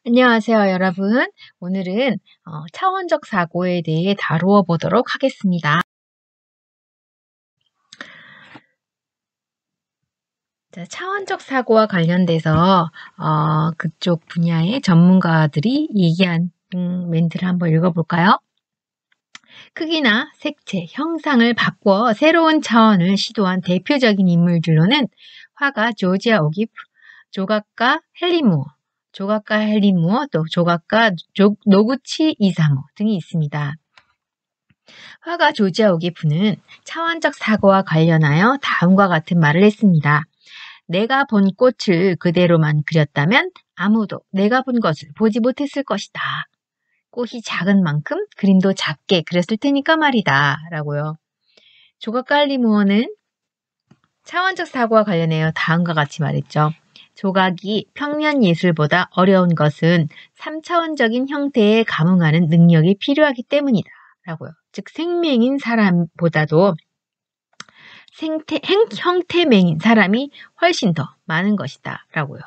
안녕하세요, 여러분. 오늘은 차원적 사고에 대해 다루어 보도록 하겠습니다. 자, 차원적 사고와 관련돼서 그쪽 분야의 전문가들이 얘기한 멘트를 한번 읽어볼까요? 크기나 색채, 형상을 바꿔 새로운 차원을 시도한 대표적인 인물들로는 화가 조지아 오기프, 조각가 헨리 무어, 또 조각가 노구치 이사무 등이 있습니다. 화가 조지아 오기프는 차원적 사고와 관련하여 다음과 같은 말을 했습니다. 내가 본 꽃을 그대로만 그렸다면 아무도 내가 본 것을 보지 못했을 것이다. 꽃이 작은 만큼 그림도 작게 그렸을 테니까 말이다. 라고요. 조각가 헨리 무어는 차원적 사고와 관련하여 다음과 같이 말했죠. 조각이 평면 예술보다 어려운 것은 3차원적인 형태에 감응하는 능력이 필요하기 때문이다. 라고요. 즉 생명인 사람보다도 형태맹인 사람이 훨씬 더 많은 것이다. 라고요.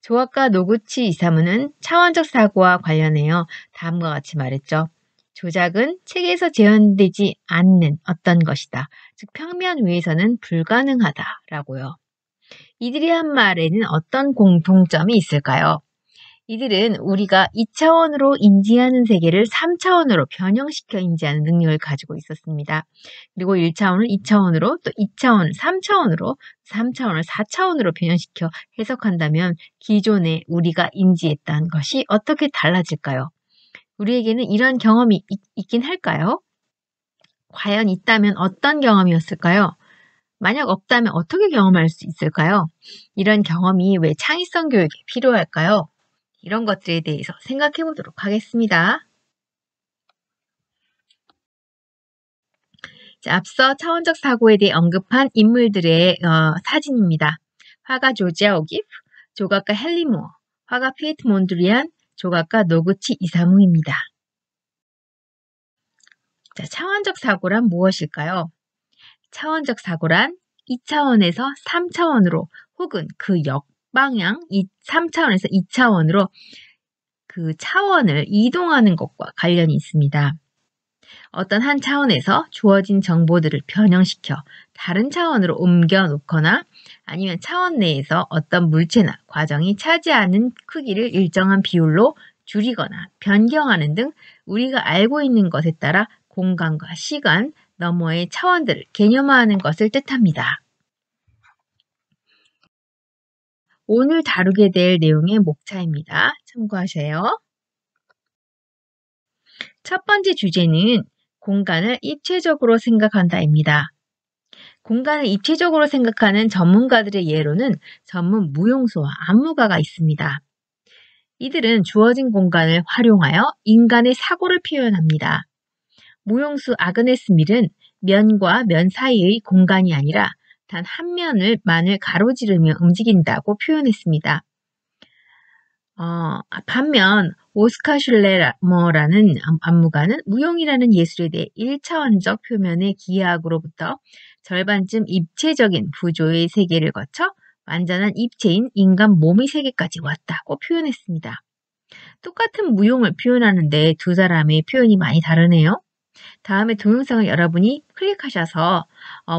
조각가 노구치 이사무는 차원적 사고와 관련하여 다음과 같이 말했죠. 조작은 책에서 재현되지 않는 어떤 것이다. 즉 평면 위에서는 불가능하다. 라고요. 이들이 한 말에는 어떤 공통점이 있을까요? 이들은 우리가 2차원으로 인지하는 세계를 3차원으로 변형시켜 인지하는 능력을 가지고 있었습니다. 그리고 1차원을 2차원으로, 또 2차원을 3차원으로, 3차원을 4차원으로 변형시켜 해석한다면 기존에 우리가 인지했던 것이 어떻게 달라질까요? 우리에게는 이런 경험이 있긴 할까요? 과연 있다면 어떤 경험이었을까요? 만약 없다면 어떻게 경험할 수 있을까요? 이런 경험이 왜 창의성 교육에 필요할까요? 이런 것들에 대해서 생각해 보도록 하겠습니다. 자, 앞서 차원적 사고에 대해 언급한 인물들의 사진입니다. 화가 조지아 오기프, 조각가 헨리 무어, 화가 피에트 몬드리안, 조각가 노구치 이사무입니다. 자, 차원적 사고란 무엇일까요? 차원적 사고란 2차원에서 3차원으로 혹은 그 역방향 3차원에서 2차원으로 그 차원을 이동하는 것과 관련이 있습니다. 어떤 한 차원에서 주어진 정보들을 변형시켜 다른 차원으로 옮겨 놓거나 아니면 차원 내에서 어떤 물체나 과정이 차지하는 크기를 일정한 비율로 줄이거나 변경하는 등 우리가 알고 있는 것에 따라 공간과 시간 너머의 차원들을 개념화하는 것을 뜻합니다. 오늘 다루게 될 내용의 목차입니다. 참고하세요. 첫 번째 주제는 공간을 입체적으로 생각한다입니다. 공간을 입체적으로 생각하는 전문가들의 예로는 전문 무용수와 안무가가 있습니다. 이들은 주어진 공간을 활용하여 인간의 사고를 표현합니다. 무용수 아그네스 밀은 면과 면 사이의 공간이 아니라 단 한 면을만을 가로지르며 움직인다고 표현했습니다. 반면 오스카 슐레머라는 안무가는 무용이라는 예술에 대해 1차원적 표면의 기하학으로부터 절반쯤 입체적인 구조의 세계를 거쳐 완전한 입체인 인간 몸의 세계까지 왔다고 표현했습니다. 똑같은 무용을 표현하는데 두 사람의 표현이 많이 다르네요. 다음에 동영상을 여러분이 클릭하셔서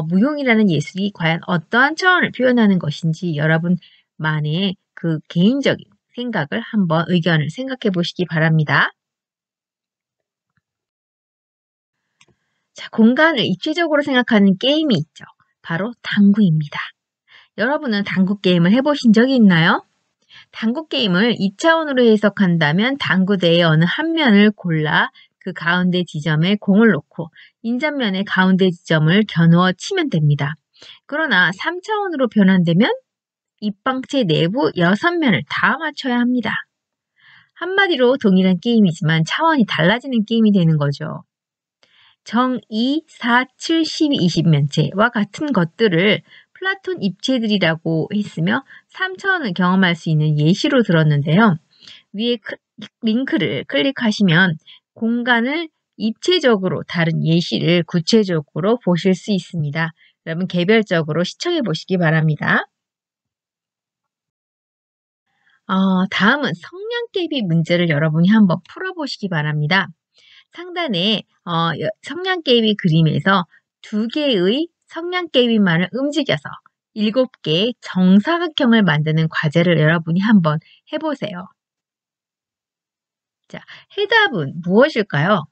무용이라는 예술이 과연 어떠한 차원을 표현하는 것인지 여러분만의 그 개인적인 생각을 한번 의견을 생각해 보시기 바랍니다. 자, 공간을 입체적으로 생각하는 게임이 있죠. 바로 당구입니다. 여러분은 당구 게임을 해보신 적이 있나요? 당구 게임을 2차원으로 해석한다면 당구대의 어느 한 면을 골라 그 가운데 지점에 공을 놓고 인접면의 가운데 지점을 겨누어 치면 됩니다. 그러나 3차원으로 변환되면 입방체 내부 6면을 다 맞춰야 합니다. 한마디로 동일한 게임이지만 차원이 달라지는 게임이 되는 거죠. 정 2, 4, 7, 12, 20면체와 같은 것들을 플라톤 입체들이라고 했으며 3차원을 경험할 수 있는 예시로 들었는데요. 위에 링크를 클릭하시면 공간을 입체적으로 다른 예시를 구체적으로 보실 수 있습니다. 여러분 개별적으로 시청해 보시기 바랍니다. 다음은 성냥개비 문제를 여러분이 한번 풀어보시기 바랍니다. 상단에 성냥개비 그림에서 2개의 성냥개비만을 움직여서 7개의 정사각형을 만드는 과제를 여러분이 한번 해보세요. 자, 해답은 무엇일까요?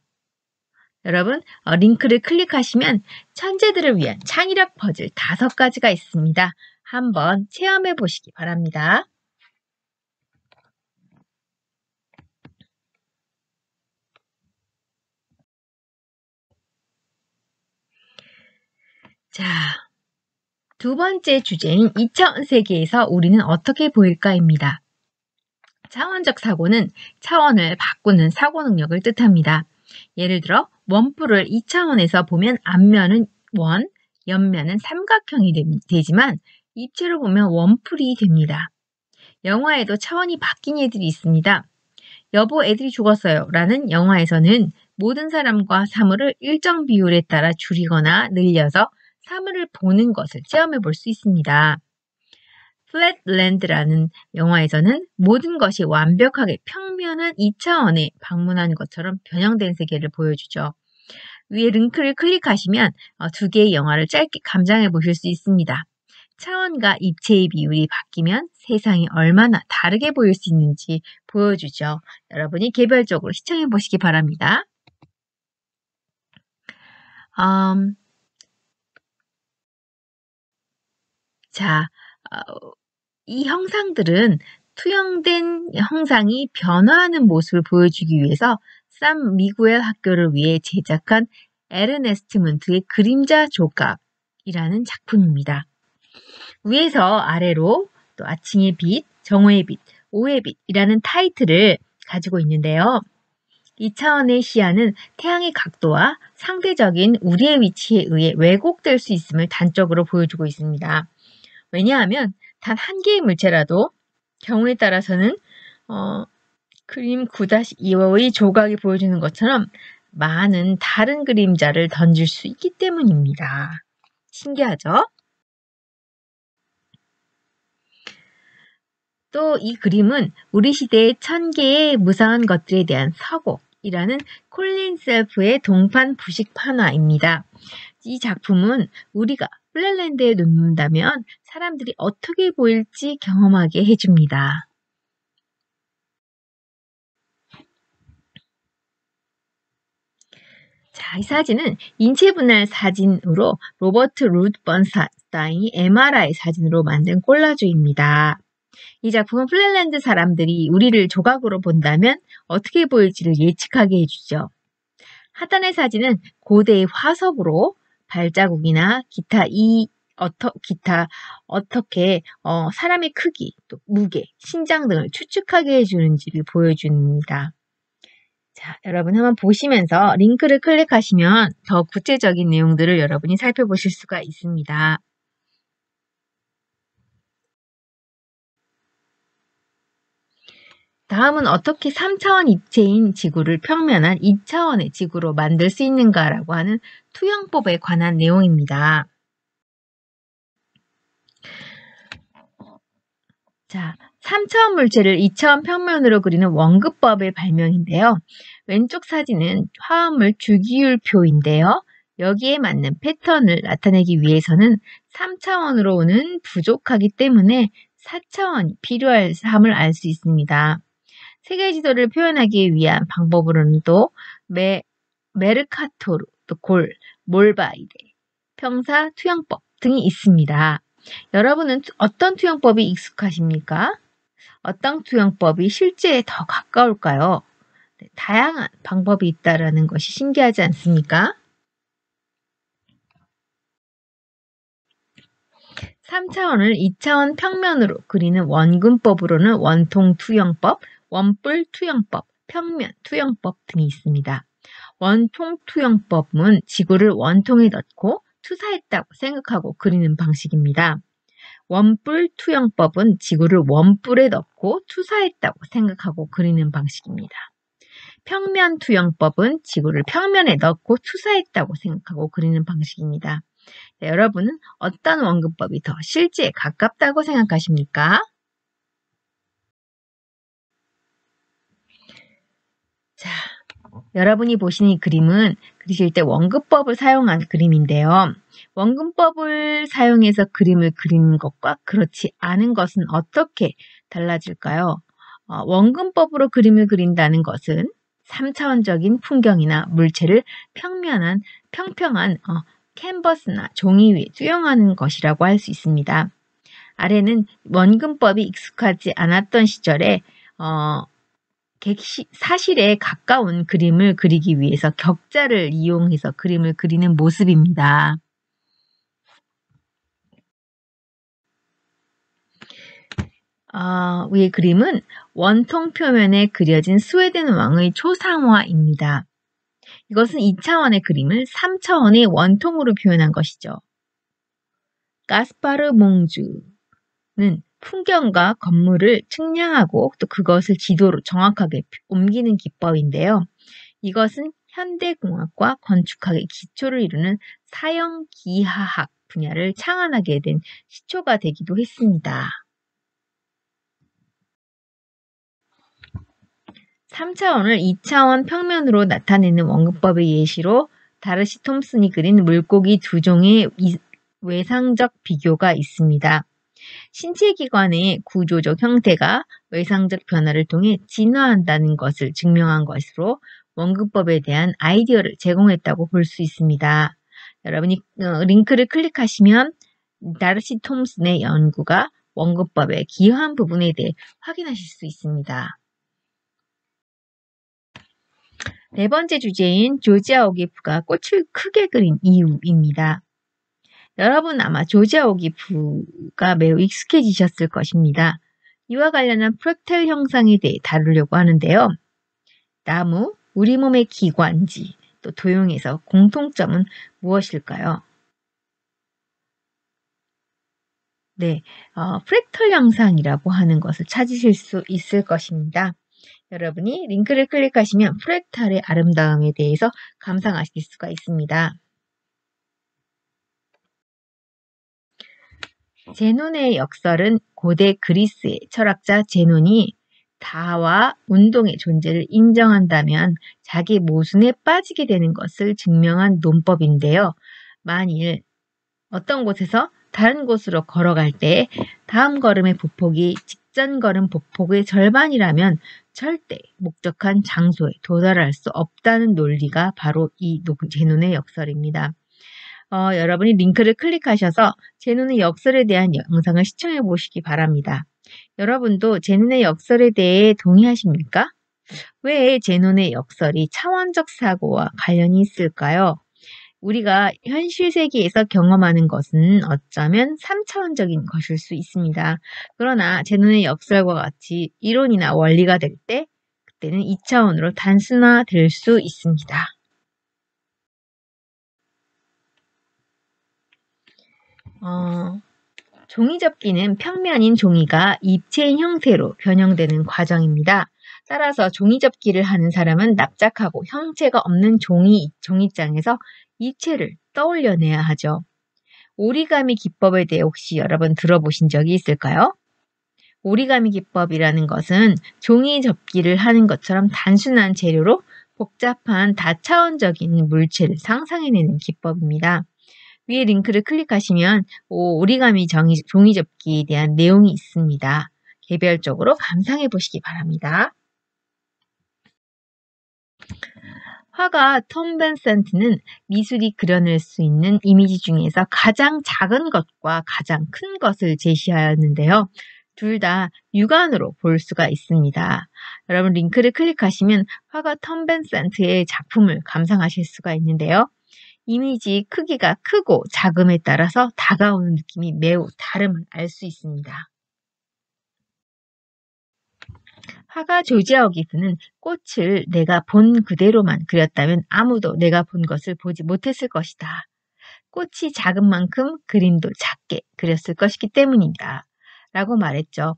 여러분, 링크를 클릭하시면 천재들을 위한 창의력 퍼즐 5가지가 있습니다. 한번 체험해 보시기 바랍니다. 자, 2번째 주제인 2차원 세계에서 우리는 어떻게 보일까입니다. 차원적 사고는 차원을 바꾸는 사고 능력을 뜻합니다. 예를 들어 원뿔을 2차원에서 보면 앞면은 원, 옆면은 삼각형이 되지만 입체로 보면 원뿔이 됩니다. 영화에도 차원이 바뀐 애들이 있습니다. 여보 애들이 죽었어요 라는 영화에서는 모든 사람과 사물을 일정 비율에 따라 줄이거나 늘려서 사물을 보는 것을 체험해 볼 수 있습니다. 플랫랜드라는 영화에서는 모든 것이 완벽하게 평면한 2차원에 방문하는 것처럼 변형된 세계를 보여주죠. 위에 링크를 클릭하시면 2개의 영화를 짧게 감상해 보실 수 있습니다. 차원과 입체의 비율이 바뀌면 세상이 얼마나 다르게 보일 수 있는지 보여주죠. 여러분이 개별적으로 시청해 보시기 바랍니다. 이 형상들은 투영된 형상이 변화하는 모습을 보여주기 위해서 산 미구엘 학교를 위해 제작한 에르네스트 문트의 그림자 조각이라는 작품입니다. 위에서 아래로 또 아침의 빛, 정오의 빛, 오후의 빛이라는 타이틀을 가지고 있는데요. 2차원의 시야는 태양의 각도와 상대적인 우리의 위치에 의해 왜곡될 수 있음을 단적으로 보여주고 있습니다. 왜냐하면 단 한 개의 물체라도 경우에 따라서는 그림 9-2의 조각이 보여주는 것처럼 많은 다른 그림자를 던질 수 있기 때문입니다. 신기하죠? 또 이 그림은 우리 시대의 1000개의 무상한 것들에 대한 서곡이라는 콜린 셀프의 동판 부식 판화입니다. 이 작품은 우리가 플랫랜드에 눕는다면 사람들이 어떻게 보일지 경험하게 해줍니다. 자, 이 사진은 인체 분할 사진으로 로버트 루드 번스타인이 MRI 사진으로 만든 콜라주입니다. 이 작품은 플랫랜드 사람들이 우리를 조각으로 본다면 어떻게 보일지를 예측하게 해주죠. 하단의 사진은 고대의 화석으로 발자국이나 기타 어떻게 사람의 크기, 또 무게, 신장 등을 추측하게 해주는지를 보여줍니다. 자, 여러분 한번 보시면서 링크를 클릭하시면 더 구체적인 내용들을 여러분이 살펴보실 수가 있습니다. 다음은 어떻게 3차원 입체인 지구를 평면한 2차원의 지구로 만들 수 있는가라고 하는 투영법에 관한 내용입니다. 자, 3차원 물체를 2차원 평면으로 그리는 원근법의 발명인데요. 왼쪽 사진은 화합물 주기율표인데요. 여기에 맞는 패턴을 나타내기 위해서는 3차원으로는 부족하기 때문에 4차원이 필요함을 알 수 있습니다. 세계지도를 표현하기 위한 방법으로는 또 메르카토르, 또 몰바이데, 평사 투영법 등이 있습니다. 여러분은 어떤 투영법이 익숙하십니까? 어떤 투영법이 실제에 더 가까울까요? 네, 다양한 방법이 있다는 것이 신기하지 않습니까? 3차원을 2차원 평면으로 그리는 원근법으로는 원통 투영법, 원뿔 투영법, 평면 투영법 등이 있습니다. 원통 투영법은 지구를 원통에 넣고 투사했다고 생각하고 그리는 방식입니다. 원뿔 투영법은 지구를 원뿔에 넣고 투사했다고 생각하고 그리는 방식입니다. 평면 투영법은 지구를 평면에 넣고 투사했다고 생각하고 그리는 방식입니다. 네, 여러분은 어떤 원근법이 더 실제에 가깝다고 생각하십니까? 여러분이 보시는 이 그림은 그리실 때 원근법을 사용한 그림인데요. 원근법을 사용해서 그림을 그리는 것과 그렇지 않은 것은 어떻게 달라질까요? 원근법으로 그림을 그린다는 것은 3차원적인 풍경이나 물체를 평평한 캔버스나 종이 위에 투영하는 것이라고 할 수 있습니다. 아래는 원근법이 익숙하지 않았던 시절에 사실에 가까운 그림을 그리기 위해서 격자를 이용해서 그림을 그리는 모습입니다. 위의 그림은 원통 표면에 그려진 스웨덴 왕의 초상화입니다. 이것은 2차원의 그림을 3차원의 원통으로 표현한 것이죠. 가스파르 몽주는 풍경과 건물을 측량하고 또 그것을 지도로 정확하게 옮기는 기법인데요. 이것은 현대공학과 건축학의 기초를 이루는 사형기하학 분야를 창안하게 된 시초가 되기도 했습니다. 3차원을 2차원 평면으로 나타내는 원근법의 예시로 다르시 톰슨이 그린 물고기 두 종의 외상적 비교가 있습니다. 신체기관의 구조적 형태가 외상적 변화를 통해 진화한다는 것을 증명한 것으로 원근법에 대한 아이디어를 제공했다고 볼 수 있습니다. 여러분이 링크를 클릭하시면 다르시 톰슨의 연구가 원근법에 기여한 부분에 대해 확인하실 수 있습니다. 네 번째 주제인 조지아 오기프가 꽃을 크게 그린 이유입니다. 여러분 아마 조지아 오기프가 매우 익숙해지셨을 것입니다. 이와 관련한 프랙탈 형상에 대해 다루려고 하는데요. 나무, 우리 몸의 기관지, 또 도형에서 공통점은 무엇일까요? 네, 프랙탈 형상이라고 하는 것을 찾으실 수 있을 것입니다. 여러분이 링크를 클릭하시면 프랙탈의 아름다움에 대해서 감상하실 수가 있습니다. 제논의 역설은 고대 그리스의 철학자 제논이 다와 운동의 존재를 인정한다면 자기 모순에 빠지게 되는 것을 증명한 논법인데요. 만일 어떤 곳에서 다른 곳으로 걸어갈 때 다음 걸음의 보폭이 직전 걸음 보폭의 절반이라면 절대 목적한 장소에 도달할 수 없다는 논리가 바로 이 제논의 역설입니다. 여러분이 링크를 클릭하셔서 제논의 역설에 대한 영상을 시청해 보시기 바랍니다. 여러분도 제논의 역설에 대해 동의하십니까? 왜 제논의 역설이 차원적 사고와 관련이 있을까요? 우리가 현실 세계에서 경험하는 것은 어쩌면 3차원적인 것일 수 있습니다. 그러나 제논의 역설과 같이 이론이나 원리가 될 때 그때는 2차원으로 단순화될 수 있습니다. 종이접기는 평면인 종이가 입체인 형태로 변형되는 과정입니다. 따라서 종이접기를 하는 사람은 납작하고 형체가 없는 종이장에서 입체를 떠올려내야 하죠. 오리가미 기법에 대해 혹시 여러분 들어보신 적이 있을까요? 오리가미 기법이라는 것은 종이접기를 하는 것처럼 단순한 재료로 복잡한 다차원적인 물체를 상상해내는 기법입니다. 위에 링크를 클릭하시면 오리가미 종이접기에 대한 내용이 있습니다. 개별적으로 감상해 보시기 바랍니다. 화가 톰 벤센트는 미술이 그려낼 수 있는 이미지 중에서 가장 작은 것과 가장 큰 것을 제시하였는데요. 둘 다 육안으로 볼 수가 있습니다. 여러분 링크를 클릭하시면 화가 톰 벤센트의 작품을 감상하실 수가 있는데요. 이미지 크기가 크고 작음에 따라서 다가오는 느낌이 매우 다름을 알 수 있습니다. 화가 조지아 오기프는 꽃을 내가 본 그대로만 그렸다면 아무도 내가 본 것을 보지 못했을 것이다. 꽃이 작은 만큼 그림도 작게 그렸을 것이기 때문이다. 라고 말했죠.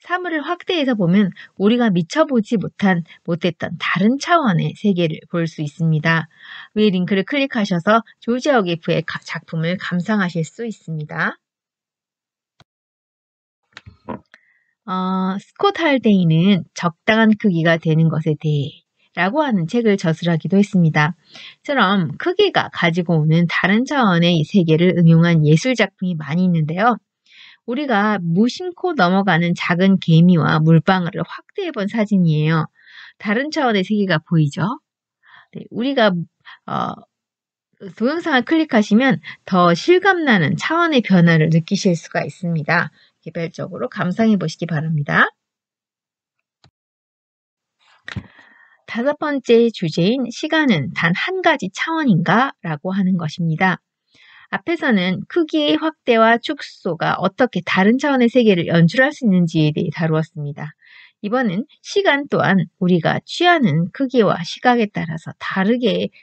사물을 확대해서 보면 우리가 미처 보지 못했던 다른 차원의 세계를 볼 수 있습니다. 위에 링크를 클릭하셔서 조지아 오기프의 작품을 감상하실 수 있습니다. 스콧 할데이는 적당한 크기가 되는 것에 대해 라고 하는 책을 저술하기도 했습니다. 처럼 크기가 가지고 오는 다른 차원의 세계를 응용한 예술작품이 많이 있는데요. 우리가 무심코 넘어가는 작은 개미와 물방울을 확대해본 사진이에요. 다른 차원의 세계가 보이죠? 네, 우리가 동영상을 클릭하시면 더 실감나는 차원의 변화를 느끼실 수가 있습니다. 개별적으로 감상해 보시기 바랍니다. 5번째 주제인 시간은 단 한 가지 차원인가? 라고 하는 것입니다. 앞에서는 크기의 확대와 축소가 어떻게 다른 차원의 세계를 연출할 수 있는지에 대해 다루었습니다. 이번엔 시간 또한 우리가 취하는 크기와 시각에 따라서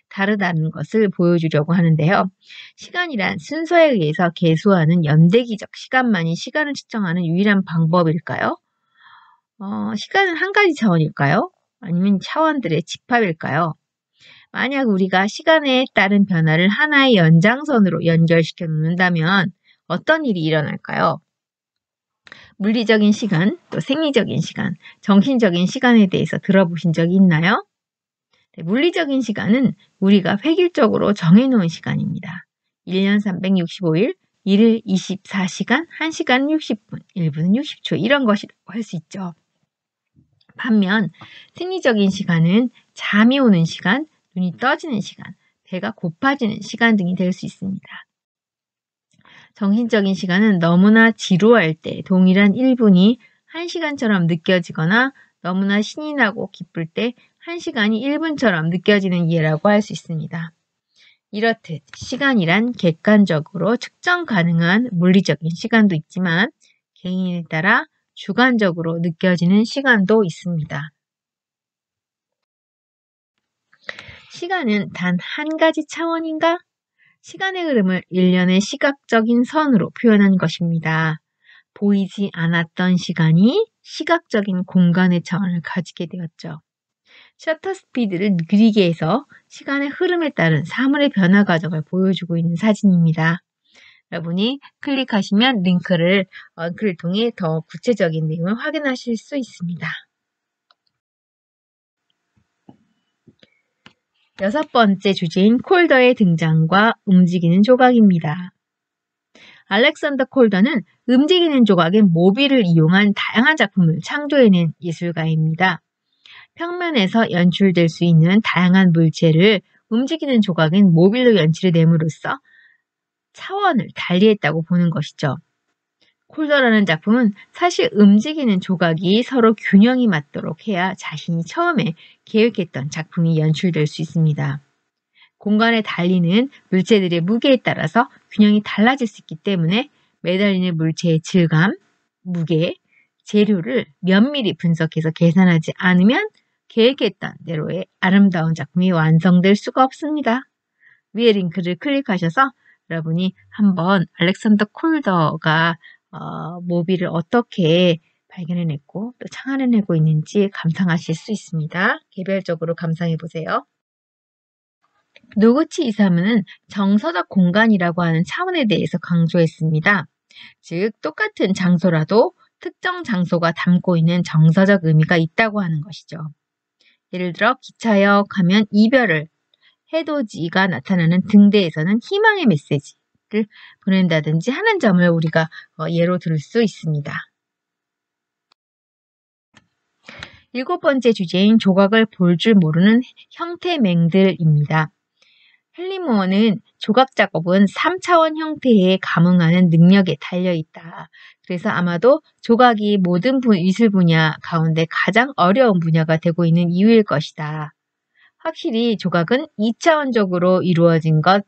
다르다는 것을 보여주려고 하는데요. 시간이란 순서에 의해서 계수하는 연대기적 시간만이 시간을 측정하는 유일한 방법일까요? 시간은 한 가지 차원일까요? 아니면 차원들의 집합일까요? 만약 우리가 시간에 따른 변화를 하나의 연장선으로 연결시켜 놓는다면 어떤 일이 일어날까요? 물리적인 시간, 또 생리적인 시간, 정신적인 시간에 대해서 들어보신 적이 있나요? 네, 물리적인 시간은 우리가 획일적으로 정해놓은 시간입니다. 1년 365일, 1일 24시간, 1시간 60분, 1분은 60초 이런 것이라고 할 수 있죠. 반면 생리적인 시간은 잠이 오는 시간, 눈이 떠지는 시간, 배가 고파지는 시간 등이 될 수 있습니다. 정신적인 시간은 너무나 지루할 때 동일한 1분이 1시간처럼 느껴지거나 너무나 신이 나고 기쁠 때 1시간이 1분처럼 느껴지는 예라고 할 수 있습니다. 이렇듯 시간이란 객관적으로 측정 가능한 물리적인 시간도 있지만 개인에 따라 주관적으로 느껴지는 시간도 있습니다. 시간은 단 한 가지 차원인가? 시간의 흐름을 일련의 시각적인 선으로 표현한 것입니다. 보이지 않았던 시간이 시각적인 공간의 차원을 가지게 되었죠. 셔터 스피드를 느리게 해서 시간의 흐름에 따른 사물의 변화 과정을 보여주고 있는 사진입니다. 여러분이 클릭하시면 링크를 통해 더 구체적인 내용을 확인하실 수 있습니다. 6번째 주제인 콜더의 등장과 움직이는 조각입니다. 알렉산더 콜더는 움직이는 조각의 모비를 이용한 다양한 작품을 창조해낸 예술가입니다. 평면에서 연출될 수 있는 다양한 물체를 움직이는 조각인 모빌로 연출해냄으로써 차원을 달리했다고 보는 것이죠. 콜더라는 작품은 사실 움직이는 조각이 서로 균형이 맞도록 해야 자신이 처음에 계획했던 작품이 연출될 수 있습니다. 공간에 달리는 물체들의 무게에 따라서 균형이 달라질 수 있기 때문에 매달리는 물체의 질감, 무게, 재료를 면밀히 분석해서 계산하지 않으면 계획했던 대로의 아름다운 작품이 완성될 수가 없습니다. 위에 링크를 클릭하셔서 여러분이 한번 알렉산더 콜더가 모비를 어떻게 발견해냈고 또 창안해내고 있는지 감상하실 수 있습니다. 개별적으로 감상해 보세요. 노구치 이사무는 정서적 공간이라고 하는 차원에 대해서 강조했습니다. 즉 똑같은 장소라도 특정 장소가 담고 있는 정서적 의미가 있다고 하는 것이죠. 예를 들어 기차역 하면 이별을, 해돋이가 나타나는 등대에서는 희망의 메시지를 보낸다든지 하는 점을 우리가 예로 들을 수 있습니다. 7번째 주제인 조각을 볼 줄 모르는 형태맹들입니다. 헨리 무어는 조각 작업은 3차원 형태에 감응하는 능력에 달려있다. 그래서 아마도 조각이 모든 미술 분야 가운데 가장 어려운 분야가 되고 있는 이유일 것이다. 확실히 조각은 2차원적으로 이루어진 것,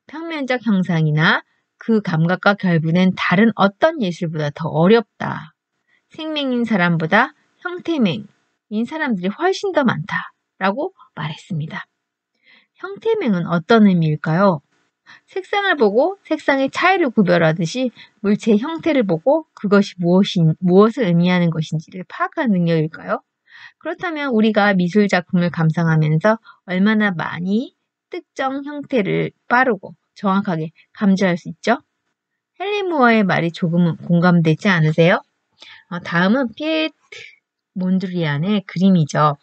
평면적 형상이나 그 감각과 결부된 다른 어떤 예술보다 더 어렵다. 생명인 사람보다 형태맹인 사람들이 훨씬 더 많다라고 말했습니다. 형태맹은 어떤 의미일까요? 색상을 보고 색상의 차이를 구별하듯이 물체의 형태를 보고 그것이 무엇을 의미하는 것인지를 파악하는 능력일까요? 그렇다면 우리가 미술 작품을 감상하면서 얼마나 많이 특정 형태를 빠르고 정확하게 감지할 수 있죠? 헨리 무어의 말이 조금은 공감되지 않으세요? 다음은 피에트 몬드리안의 그림이죠.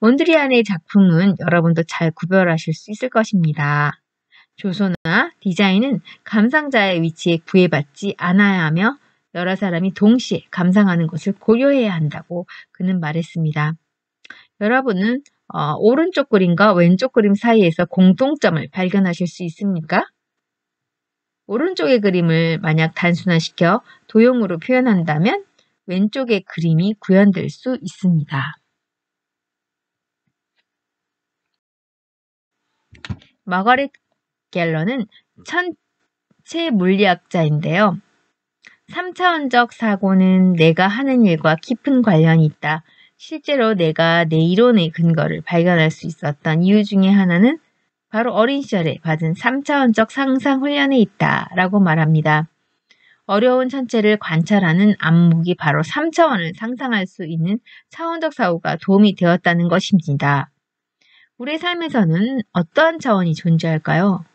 몬드리안의 작품은 여러분도 잘 구별하실 수 있을 것입니다. 조소나 디자인은 감상자의 위치에 구애받지 않아야 하며 여러 사람이 동시에 감상하는 것을 고려해야 한다고 그는 말했습니다. 여러분은 오른쪽 그림과 왼쪽 그림 사이에서 공통점을 발견하실 수 있습니까? 오른쪽의 그림을 만약 단순화시켜 도형으로 표현한다면 왼쪽의 그림이 구현될 수 있습니다. 마거릿 갤러는 천체 물리학자인데요. 3차원적 사고는 내가 하는 일과 깊은 관련이 있다. 실제로 내가 내 이론의 근거를 발견할 수 있었던 이유 중에 하나는 바로 어린 시절에 받은 3차원적 상상 훈련에 있다라고 말합니다. 어려운 천체를 관찰하는 안목이 바로 3차원을 상상할 수 있는 차원적 사고가 도움이 되었다는 것입니다. 우리의 삶에서는 어떠한 차원이 존재할까요?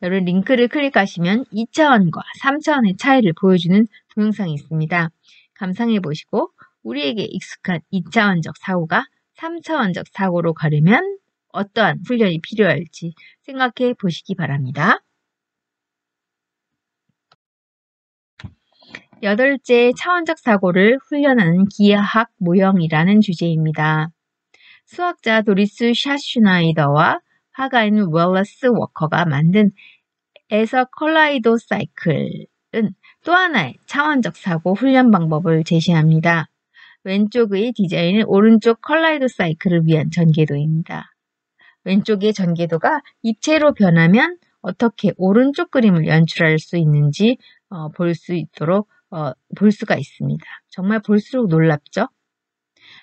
여러분 링크를 클릭하시면 2차원과 3차원의 차이를 보여주는 동영상이 있습니다. 감상해 보시고 우리에게 익숙한 2차원적 사고가 3차원적 사고로 가려면 어떠한 훈련이 필요할지 생각해 보시기 바랍니다. 8째 차원적 사고를 훈련하는 기하학 모형이라는 주제입니다. 수학자 도리스 샤슈나이더와 화가인 웰러스 워커가 만든 에서 컬라이도 사이클은 또 하나의 차원적 사고 훈련 방법을 제시합니다. 왼쪽의 디자인은 오른쪽 컬라이도 사이클을 위한 전개도입니다. 왼쪽의 전개도가 입체로 변하면 어떻게 오른쪽 그림을 연출할 수 있는지 볼 수가 있습니다. 정말 볼수록 놀랍죠?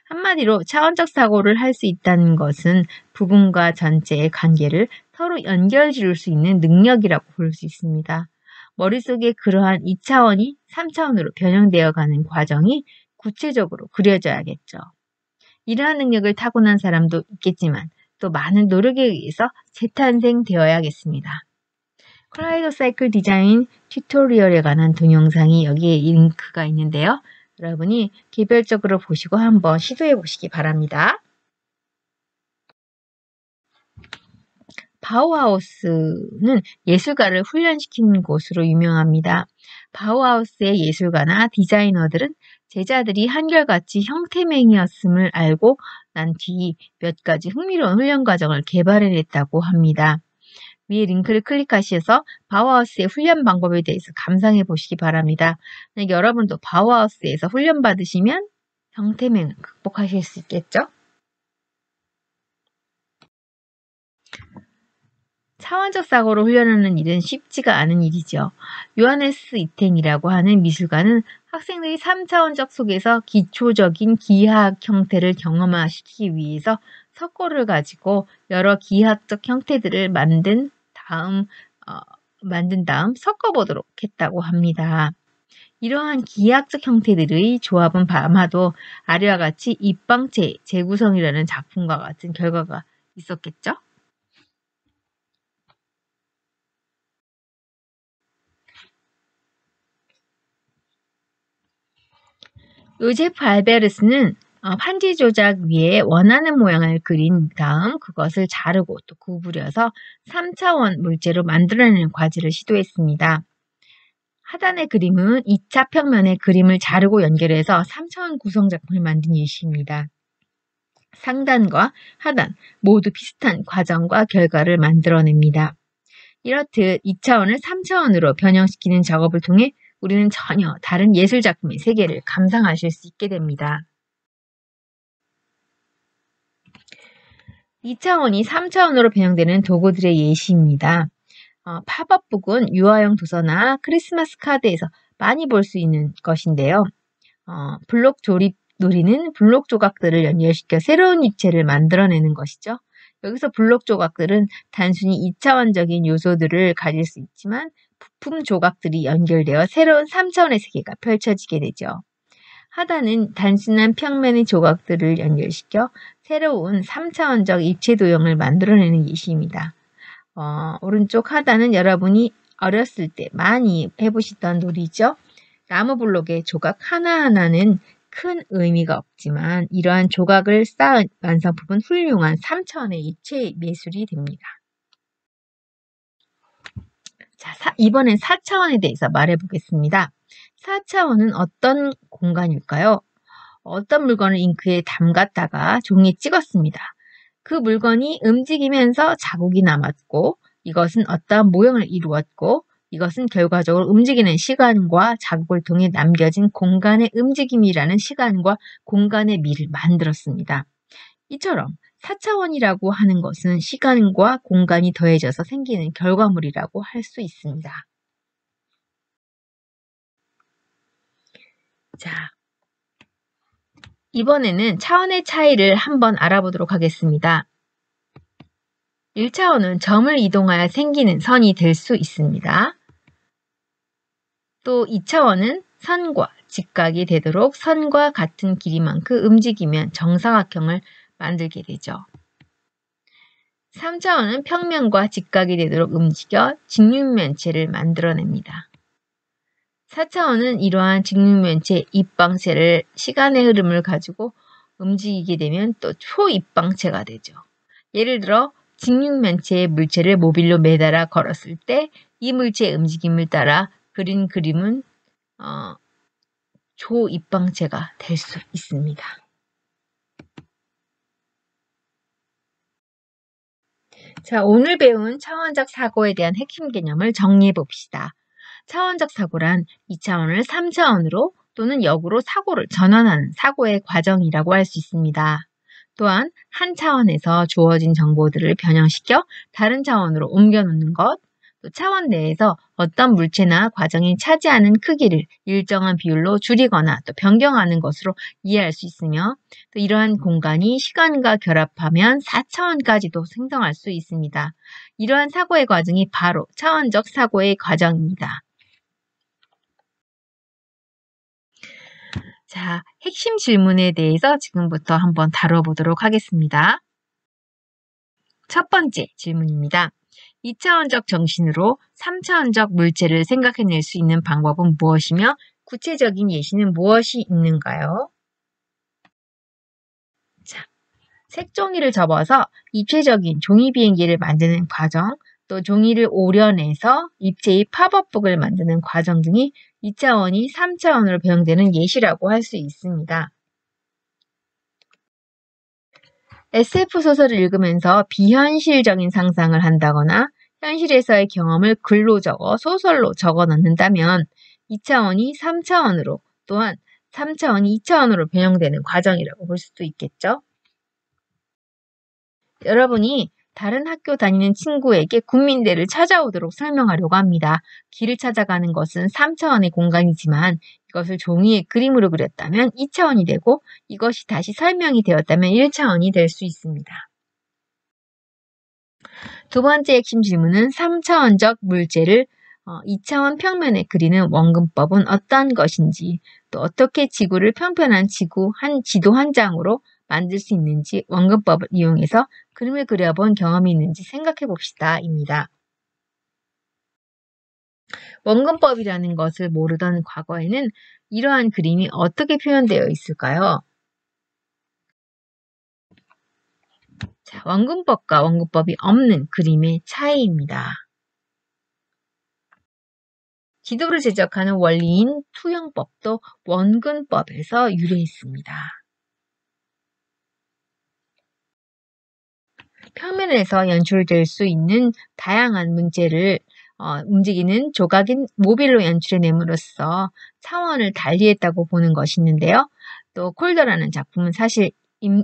한마디로 차원적 사고를 할 수 있다는 것은 부분과 전체의 관계를 서로 연결지을 수 있는 능력이라고 볼 수 있습니다. 머릿속에 그러한 2차원이 3차원으로 변형되어 가는 과정이 구체적으로 그려져야겠죠. 이러한 능력을 타고난 사람도 있겠지만 또 많은 노력에 의해서 재탄생되어야겠습니다. 컬라이도 사이클 디자인 튜토리얼에 관한 동영상이 여기에 링크가 있는데요. 여러분이 개별적으로 보시고 한번 시도해 보시기 바랍니다. 바우하우스는 예술가를 훈련시키는 곳으로 유명합니다. 바우하우스의 예술가나 디자이너들은 제자들이 한결같이 형태맹이었음을 알고 난 뒤 몇 가지 흥미로운 훈련 과정을 개발해냈다고 합니다. 위에 링크를 클릭하셔서 바우하우스의 훈련 방법에 대해서 감상해 보시기 바랍니다. 여러분도 바우하우스에서 훈련 받으시면 형태맹을 극복하실 수 있겠죠? 차원적 사고를 훈련하는 일은 쉽지가 않은 일이죠. 요하네스 이텐이라고 하는 미술가는 학생들이 3차원적 속에서 기초적인 기하학 형태를 경험화시키기 위해서 석고를 가지고 여러 기하학적 형태들을 만든 다음 섞어보도록 했다고 합니다. 이러한 기하학적 형태들의 조합은 아마도 아래와 같이 입방체 재구성이라는 작품과 같은 결과가 있었겠죠? 요제프 알베르스는 판지 조작 위에 원하는 모양을 그린 다음 그것을 자르고 또 구부려서 3차원 물체로 만들어내는 과제를 시도했습니다. 하단의 그림은 2차 평면의 그림을 자르고 연결해서 3차원 구성 작품을 만든 예시입니다. 상단과 하단 모두 비슷한 과정과 결과를 만들어냅니다. 이렇듯 2차원을 3차원으로 변형시키는 작업을 통해 우리는 전혀 다른 예술작품의 세계를 감상하실 수 있게 됩니다. 2차원이 3차원으로 변형되는 도구들의 예시입니다. 팝업북은 유아용 도서나 크리스마스 카드에서 많이 볼 수 있는 것인데요. 블록 조립 놀이는 블록 조각들을 연결시켜 새로운 입체를 만들어내는 것이죠. 여기서 블록 조각들은 단순히 2차원적인 요소들을 가질 수 있지만 부품 조각들이 연결되어 새로운 3차원의 세계가 펼쳐지게 되죠. 하단은 단순한 평면의 조각들을 연결시켜 새로운 3차원적 입체 도형을 만들어내는 예시입니다. 오른쪽 하단은 여러분이 어렸을 때 많이 해보시던 놀이죠. 나무 블록의 조각 하나하나는 큰 의미가 없지만 이러한 조각을 쌓은 완성품은 훌륭한 3차원의 입체 미술이 됩니다. 자, 이번엔 4차원에 대해서 말해보겠습니다. 4차원은 어떤 공간일까요? 어떤 물건을 잉크에 담갔다가 종이에 찍었습니다. 그 물건이 움직이면서 자국이 남았고 이것은 어떠한 모형을 이루었고 이것은 결과적으로 움직이는 시간과 자국을 통해 남겨진 공간의 움직임이라는 시간과 공간의 미를 만들었습니다. 이처럼 4차원이라고 하는 것은 시간과 공간이 더해져서 생기는 결과물이라고 할 수 있습니다. 자, 이번에는 차원의 차이를 한번 알아보도록 하겠습니다. 1차원은 점을 이동하여 생기는 선이 될 수 있습니다. 또 2차원은 선과 직각이 되도록 선과 같은 길이만큼 움직이면 정사각형을 만들게 되죠. 3차원은 평면과 직각이 되도록 움직여 직육면체를 만들어냅니다. 4차원은 이러한 직육면체 입방체를 시간의 흐름을 가지고 움직이게 되면 또 초입방체가 되죠. 예를 들어 직육면체의 물체를 모빌로 매달아 걸었을 때 이 물체의 움직임을 따라 그린 그림은 초입방체가 될 수 있습니다. 자, 오늘 배운 차원적 사고에 대한 핵심 개념을 정리해 봅시다. 차원적 사고란 2차원을 3차원으로 또는 역으로 사고를 전환하는 사고의 과정이라고 할 수 있습니다. 또한 한 차원에서 주어진 정보들을 변형시켜 다른 차원으로 옮겨놓는 것, 또 차원 내에서 어떤 물체나 과정이 차지하는 크기를 일정한 비율로 줄이거나 또 변경하는 것으로 이해할 수 있으며 또 이러한 공간이 시간과 결합하면 4차원까지도 생성할 수 있습니다. 이러한 사고의 과정이 바로 차원적 사고의 과정입니다. 자, 핵심 질문에 대해서 지금부터 한번 다뤄보도록 하겠습니다. 첫 번째 질문입니다. 2차원적 정신으로 3차원적 물체를 생각해낼 수 있는 방법은 무엇이며 구체적인 예시는 무엇이 있는가요? 자, 색종이를 접어서 입체적인 종이 비행기를 만드는 과정, 또 종이를 오려내서 입체의 팝업북을 만드는 과정 등이 2차원이 3차원으로 배경되는 예시라고 할 수 있습니다. SF 소설을 읽으면서 비현실적인 상상을 한다거나 현실에서의 경험을 글로 적어 소설로 적어 넣는다면 2차원이 3차원으로 또한 3차원이 2차원으로 변형되는 과정이라고 볼 수도 있겠죠. 여러분이 다른 학교 다니는 친구에게 국민대를 찾아오도록 설명하려고 합니다. 길을 찾아가는 것은 3차원의 공간이지만 이것을 종이에 그림으로 그렸다면 2차원이 되고 이것이 다시 설명이 되었다면 1차원이 될 수 있습니다. 두 번째 핵심 질문은 3차원적 물체를 2차원 평면에 그리는 원근법은 어떠한 것인지 또 어떻게 지구를 평평한 지도 한 장으로 만들 수 있는지 원근법을 이용해서 그림을 그려본 경험이 있는지 생각해 봅시다 입니다. 원근법이라는 것을 모르던 과거에는 이러한 그림이 어떻게 표현되어 있을까요? 자, 원근법과 원근법이 없는 그림의 차이입니다. 지도를 제작하는 원리인 투영법도 원근법에서 유래했습니다. 평면에서 연출될 수 있는 다양한 문제를 움직이는 조각인 모빌로 연출해냄으로써 차원을 달리했다고 보는 것이 있는데요. 또 콜더라는 작품은 사실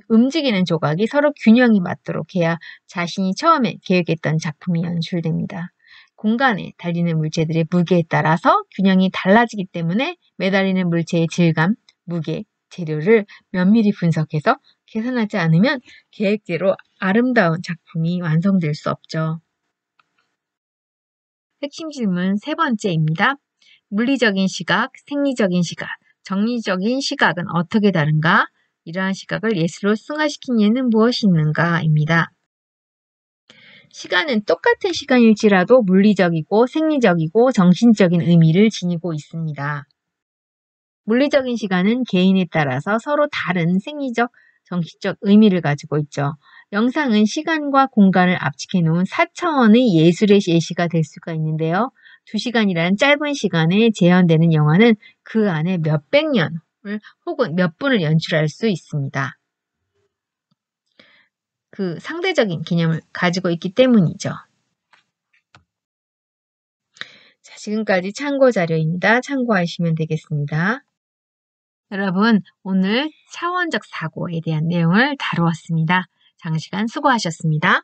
움직이는 조각이 서로 균형이 맞도록 해야 자신이 처음에 계획했던 작품이 연출됩니다. 공간에 달리는 물체들의 무게에 따라서 균형이 달라지기 때문에 매달리는 물체의 질감, 무게, 재료를 면밀히 분석해서 계산하지 않으면 계획대로 아름다운 작품이 완성될 수 없죠. 핵심 질문 세 번째입니다. 물리적인 시각, 생리적인 시각, 정리적인 시각은 어떻게 다른가? 이러한 시각을 예술로 승화시킨 예는 무엇이 있는가? 입니다. 시간은 똑같은 시간일지라도 물리적이고 생리적이고 정신적인 의미를 지니고 있습니다. 물리적인 시간은 개인에 따라서 서로 다른 생리적, 정신적 의미를 가지고 있죠. 영상은 시간과 공간을 압축해 놓은 4차원의 예술의 예시가 될 수가 있는데요. 2시간이라는 짧은 시간에 재현되는 영화는 그 안에 몇백 년을 혹은 몇 분을 연출할 수 있습니다. 그 상대적인 개념을 가지고 있기 때문이죠. 자, 지금까지 참고 자료입니다. 참고하시면 되겠습니다. 여러분, 오늘 차원적 사고에 대한 내용을 다루었습니다. 장시간 수고하셨습니다.